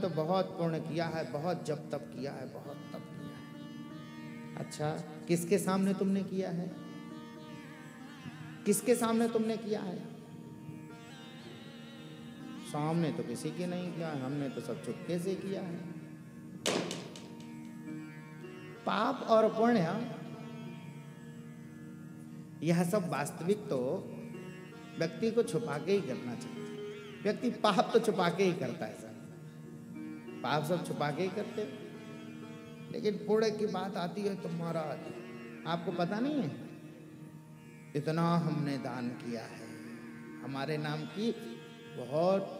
तो बहुत पुण्य किया है, बहुत जप तप किया है, बहुत तप किया है। अच्छा, किसके सामने तुमने किया है? किसके सामने तुमने किया है? सामने तो किसी के नहीं किया है, हमने तो सब चुपके से किया है। पाप और पुण्य यह सब वास्तविक तो व्यक्ति को छुपा के ही करना चाहिए। व्यक्ति पाप तो छुपा के ही करता है, सर पाप सब छुपा के ही करते, लेकिन पुण्य की बात आती है तो महाराज आपको पता नहीं है, इतना हमने दान किया है, हमारे नाम की बहुत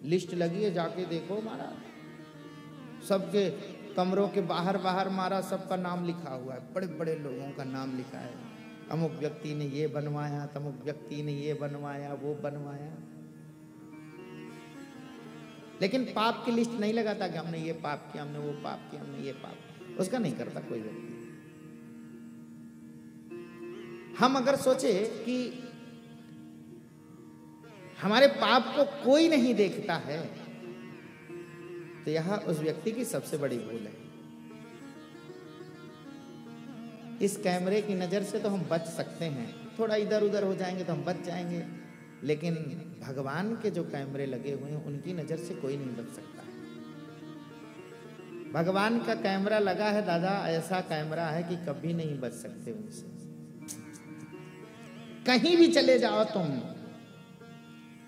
लिस्ट लगी है, जाके देखो महाराज। सबके कमरों के बाहर बाहर महाराज सबका नाम लिखा हुआ है, बड़े बड़े लोगों का नाम लिखा है। अमुक व्यक्ति ने ये बनवाया, तमुक व्यक्ति ने ये बनवाया, वो बनवाया, लेकिन पाप की लिस्ट नहीं लगाता कि हमने ये पाप किया, हमने वो पाप किया, हमने ये पाप, उसका नहीं करता कोई व्यक्ति। हम अगर सोचे कि हमारे पाप को कोई नहीं देखता है तो यह उस व्यक्ति की सबसे बड़ी भूल है। इस कैमरे की नजर से तो हम बच सकते हैं, थोड़ा इधर उधर हो जाएंगे तो हम बच जाएंगे, लेकिन भगवान के जो कैमरे लगे हुए हैं उनकी नजर से कोई नहीं बच सकता है। भगवान का कैमरा लगा है दादा, ऐसा कैमरा है कि कभी नहीं बच सकते उनसे। कहीं भी चले जाओ तुम,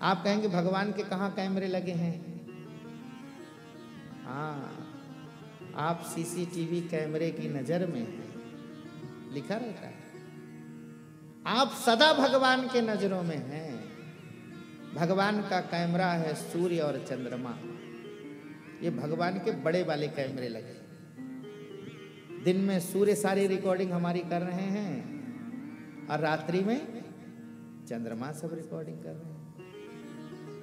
आप कहेंगे भगवान के कहां कैमरे लगे हैं? हाँ, आप सीसीटीवी कैमरे की नजर में हैं, लिखा रहता है। आप सदा भगवान के नजरों में हैं। भगवान का कैमरा है सूर्य और चंद्रमा, ये भगवान के बड़े वाले कैमरे लगे। दिन में सूर्य सारी रिकॉर्डिंग हमारी कर रहे हैं और रात्रि में चंद्रमा सब रिकॉर्डिंग कर रहे हैं,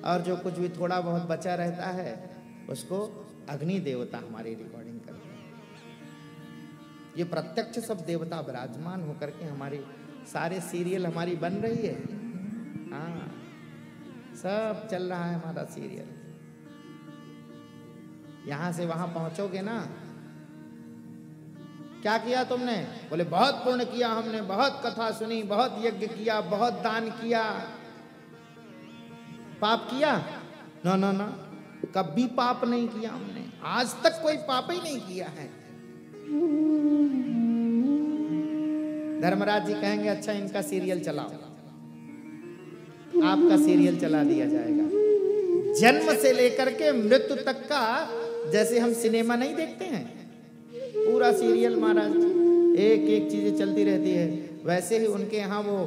और जो कुछ भी थोड़ा बहुत बचा रहता है उसको अग्नि देवता हमारी रिकॉर्डिंग करते हैं। ये प्रत्यक्ष सब देवता विराजमान होकर के हमारी सारे सीरियल हमारी बन रही है। हाँ, सब चल रहा है हमारा सीरियल। यहां से वहां पहुंचोगे ना, क्या किया तुमने? बोले बहुत पुण्य किया हमने, बहुत कथा सुनी, बहुत यज्ञ किया, बहुत दान किया। पाप किया? ना ना ना, कभी पाप नहीं किया हमने, आज तक कोई पाप ही नहीं किया है। धर्मराज जी कहेंगे अच्छा इनका सीरियल चलाओ, आपका सीरियल चला दिया जाएगा। जन्म से लेकर के मृत्यु तक का, जैसे हम सिनेमा नहीं देखते हैं, पूरा सीरियल महाराज एक एक चीजें चलती रहती है, वैसे ही उनके यहाँ वो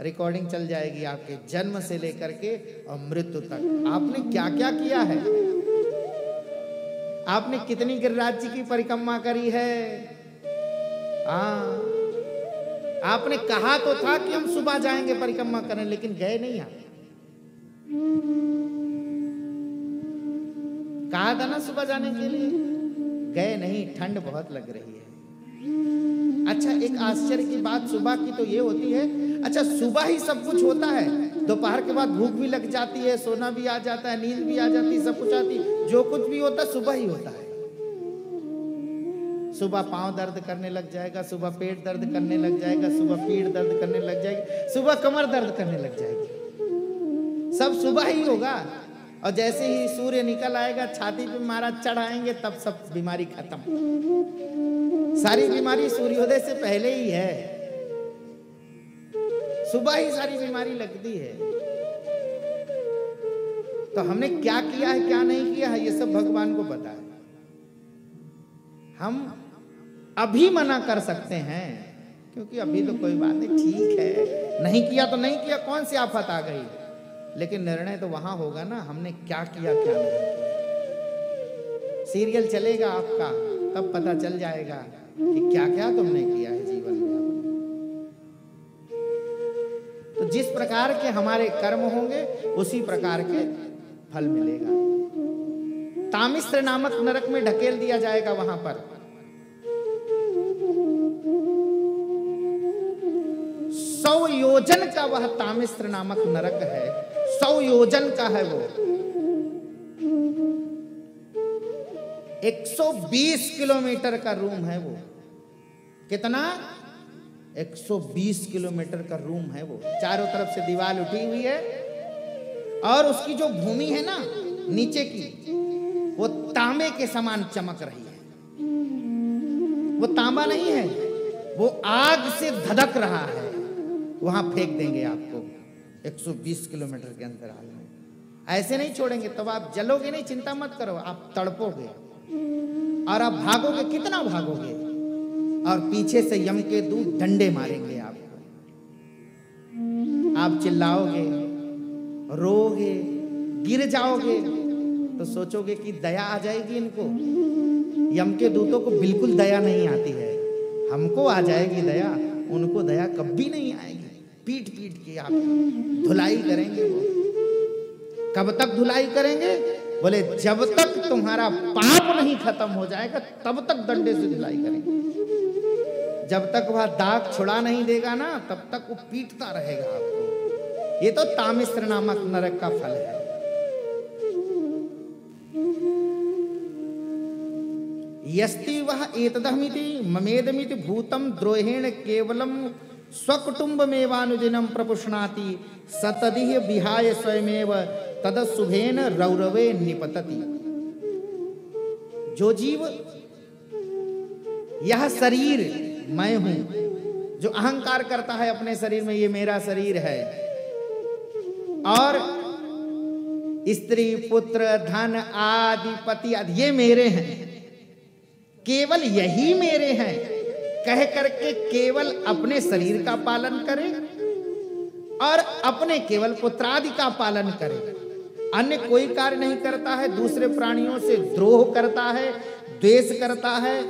रिकॉर्डिंग चल जाएगी आपके जन्म से लेकर के और मृत्यु तक। आपने क्या क्या किया है, आपने कितनी गिरिराज जी की परिक्रमा करी है। हाँ, आपने कहा तो था कि हम सुबह जाएंगे परिक्रमा करने, लेकिन गए नहीं आप। कहा था ना सुबह जाने के लिए, गए नहीं, ठंड बहुत लग रही है। अच्छा, एक आश्चर्य की बात सुबह की तो ये होती है, अच्छा सुबह ही सब कुछ होता है, दोपहर के बाद भूख भी लग जाती है, सोना भी आ जाता है, नींद भी आ जाती है, सब कुछ आती है, जो कुछ भी होता है सुबह ही होता है। सुबह पांव दर्द करने लग जाएगा, सुबह पेट दर्द करने लग जाएगा, सुबह पीठ दर्द करने लग जाएगी, सुबह कमर दर्द करने लग जाएगी, सब सुबह ही होगा। और जैसे ही सूर्य निकल आएगा, छाती पे महाराज चढ़ाएंगे, तब सब बीमारी खत्म। सारी बीमारी सूर्योदय से पहले ही है, सुबह ही सारी बीमारी लगती है। तो हमने क्या किया है क्या नहीं किया है, ये सब भगवान को पता है। हम अभी मना कर सकते हैं, क्योंकि अभी तो कोई बात नहीं, ठीक है, नहीं किया तो नहीं किया, कौन सी आफत आ गई, लेकिन निर्णय तो वहां होगा ना, हमने क्या किया क्या नहीं किया। सीरियल चलेगा आपका, तब पता चल जाएगा कि क्या क्या तुमने किया है जीवन में। तो जिस प्रकार के हमारे कर्म होंगे उसी प्रकार के फल मिलेगा। तामिस्त्र नामक नरक में ढकेल दिया जाएगा। वहां पर 100 योजन का वह तामिस्त्र नामक नरक है, 100 योजन का है वो। 120 किलोमीटर का रूम है वो। कितना? 120 किलोमीटर का रूम है वो। चारों तरफ से दीवार उठी हुई है और उसकी जो भूमि है ना नीचे की, वो तांबे के समान चमक रही है। वो तांबा नहीं है, वो आग से धधक रहा है। वहां फेंक देंगे आपको 120 किलोमीटर के अंतराल में। ऐसे नहीं छोड़ेंगे, तब आप जलोगे नहीं, चिंता मत करो, आप तड़पोगे और आप भागोगे। कितना भागोगे? और पीछे से यम के दूत डंडे मारेंगे आपको। आप चिल्लाओगे, रोगे, गिर जाओगे, तो सोचोगे कि दया आ जाएगी इनको। यम के दूतों को बिल्कुल दया नहीं आती है। हमको आ जाएगी दया, उनको दया कभी नहीं आएगी। पीट पीट के आप धुलाई करेंगे। वो कब तक धुलाई करेंगे? बोले जब तक तुम्हारा पाप नहीं खत्म हो जाएगा तब तक डंडे से धुलाई करेंगे। जब तक वह दाग छुड़ा नहीं देगा ना, तब तक वो पीटता रहेगा आपको। ये तो तामिस्र नामक नरक का फल है। यस्ति वह एतदहमिति ममेदमिति भूतम द्रोहेण केवलम स्वकुटुंबमेवानुदिनं प्रपुष्णाति सतदिह विहाय स्वयमेव तदशुभेन रौरवे निपतति। जो जीव यह शरीर मैं हूं, जो अहंकार करता है अपने शरीर में, ये मेरा शरीर है, और स्त्री पुत्र धन आदि पति आदि ये मेरे हैं, केवल यही मेरे हैं कह करके केवल अपने शरीर का पालन करे और अपने केवल पुत्रादि का पालन करे, अन्य कोई कार्य नहीं करता है, दूसरे प्राणियों से द्रोह करता है, द्वेष करता है,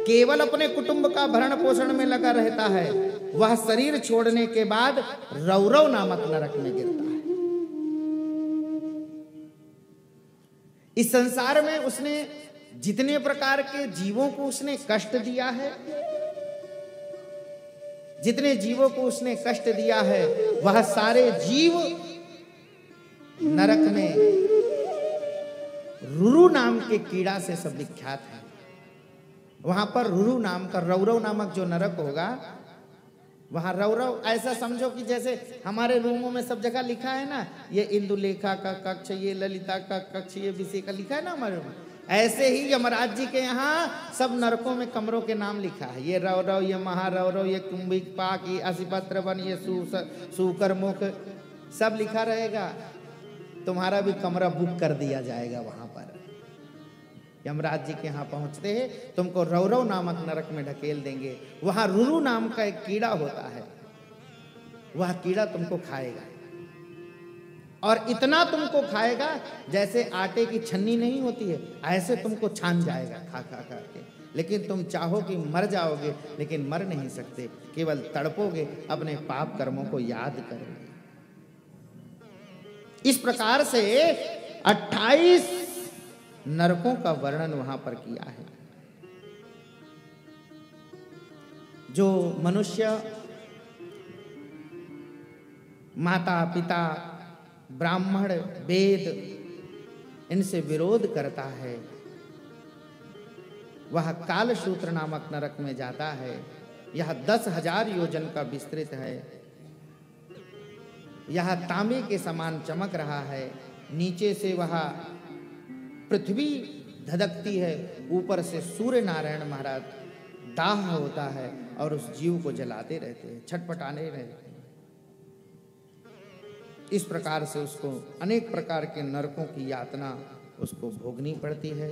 केवल अपने कुटुंब का भरण पोषण में लगा रहता है, वह शरीर छोड़ने के बाद रौरव नामक नरक में गिरता है। इस संसार में उसने जितने प्रकार के जीवों को उसने कष्ट दिया है, जितने जीवों को उसने कष्ट दिया है, वह सारे जीव नरक में रुरु नाम के कीड़ा से सब विख्यात है। वहां पर रुरु नाम का रौरव नामक जो नरक होगा, वहां रौरव ऐसा समझो कि जैसे हमारे रूमों में सब जगह लिखा है ना, ये इंदुलेखा का कक्ष, ये ललिता का कक्ष, ये विषय का लिखा है ना हमारे रूम, ऐसे ही यमराज जी के यहाँ सब नरकों में कमरों के नाम लिखा है। ये रौरव, ये महारौरव, ये कुंभिक पाक, ये असिपत्र वन, ये सूकर मुख, सब लिखा रहेगा। तुम्हारा भी कमरा बुक कर दिया जाएगा। वहां पर यमराज जी के यहाँ पहुंचते हैं, तुमको रौरव नामक नरक में ढकेल देंगे। वहां रुरु नाम का एक कीड़ा होता है, वह कीड़ा तुमको खाएगा, और इतना तुमको खाएगा जैसे आटे की छन्नी नहीं होती है, ऐसे तुमको छान जाएगा खा खा खा के। लेकिन तुम चाहो कि मर जाओगे, लेकिन मर नहीं सकते, केवल तड़पोगे, अपने पाप कर्मों को याद करोगे। इस प्रकार से 28 नरकों का वर्णन वहां पर किया है। जो मनुष्य माता पिता ब्राह्मण वेद इनसे विरोध करता है, वह कालसूत्र नामक नरक में जाता है। यह 10,000 योजन का विस्तृत है। यह तांबे के समान चमक रहा है। नीचे से वह पृथ्वी धधकती है, ऊपर से सूर्य नारायण महाराज दाह होता है और उस जीव को जलाते रहते हैं, छटपटाने रहते हैं। इस प्रकार से उसको अनेक प्रकार के नरकों की यातना उसको भोगनी पड़ती है।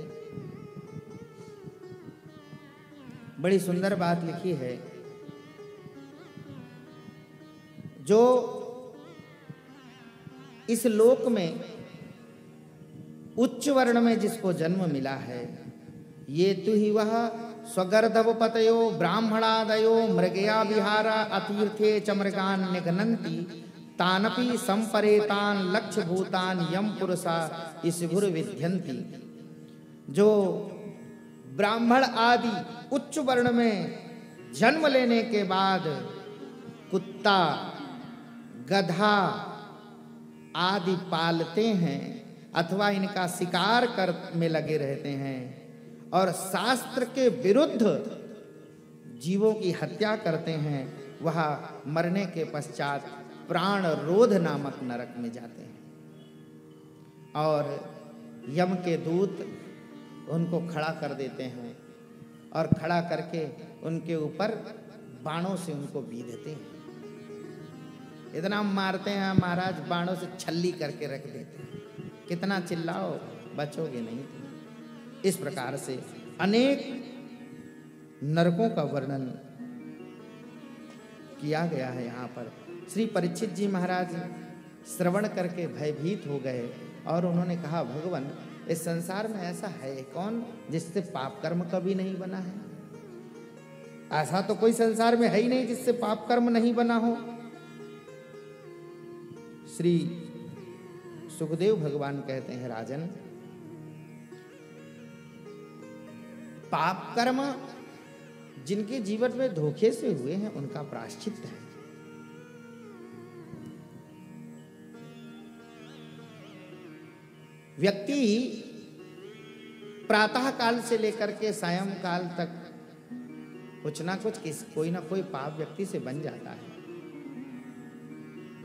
बड़ी सुंदर बात लिखी है, जो इस लोक में उच्च वर्ण में जिसको जन्म मिला है, ये तु ही वह स्वगर्धव पतयो ब्राह्मणादयो मृगया विहारा अतीर्थे च मृगान निघनन्ति तानपि संपरेतान लक्ष्य भूतान यम पुरुषा इसभुर विध्यंती। जो ब्राह्मण आदि उच्च वर्ण में जन्म लेने के बाद कुत्ता गधा आदि पालते हैं अथवा इनका शिकार कर में लगे रहते हैं, और शास्त्र के विरुद्ध जीवों की हत्या करते हैं, वह मरने के पश्चात प्राण रोध नामक नरक में जाते हैं। और यम के दूत उनको खड़ा कर देते हैं और खड़ा करके उनके ऊपर बाणों से उनको बीधते हैं। इतना मारते हैं महाराज, बाणों से छल्ली करके रख देते हैं। कितना चिल्लाओ, बचोगे नहीं तुम। इस प्रकार से अनेक नरकों का वर्णन किया गया है यहाँ पर। श्री परीक्षित जी महाराज श्रवण करके भयभीत हो गए और उन्होंने कहा, भगवान इस संसार में ऐसा है कौन जिससे पाप कर्म कभी नहीं बना है? ऐसा तो कोई संसार में है ही नहीं जिससे पाप कर्म नहीं बना हो। श्री सुखदेव भगवान कहते हैं, राजन पाप कर्म जिनके जीवन में धोखे से हुए हैं उनका प्रायश्चित है। व्यक्ति प्रातः काल से लेकर के सायं काल तक कुछ ना कुछ कोई ना कोई पाप व्यक्ति से बन जाता है।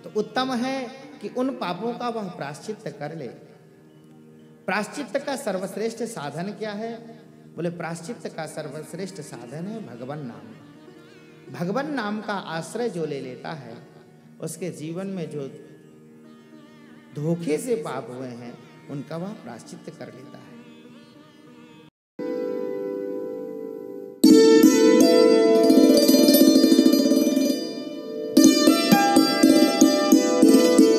तो उत्तम है कि उन पापों का वह प्रायश्चित कर ले। प्रायश्चित का सर्वश्रेष्ठ साधन क्या है? बोले प्रायश्चित का सर्वश्रेष्ठ साधन है भगवान नाम। भगवान नाम का आश्रय जो ले लेता है उसके जीवन में जो धोखे से पाप हुए हैं उनका वह प्रायश्चित कर लेता है।